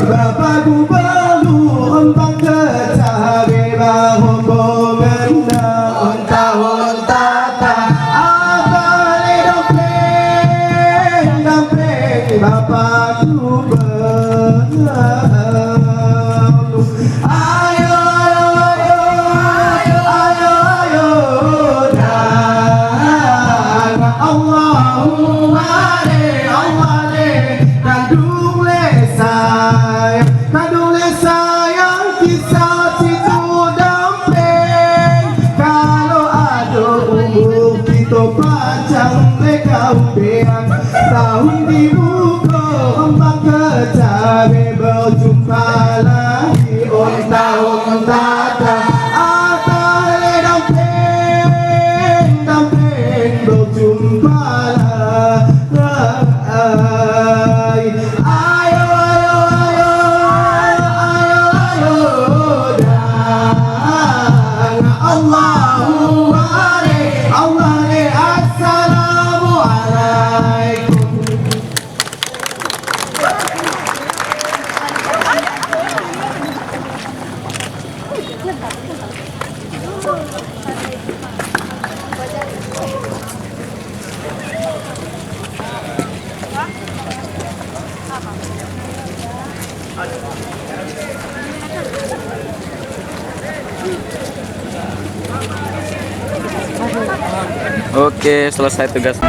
Bapak Gubernur empang kecabe bahwa pemenang unta-unta tak abale dompeng Bapak Gubernur. Ayo dan Allahumma kandung sayang kisah situ damping. Kalau ada umur kita panjang lekaupean tahun di muka empang kecabe berjumpa lagi unta-unta atale damping berjumpa lagi. Oke, selesai tugas.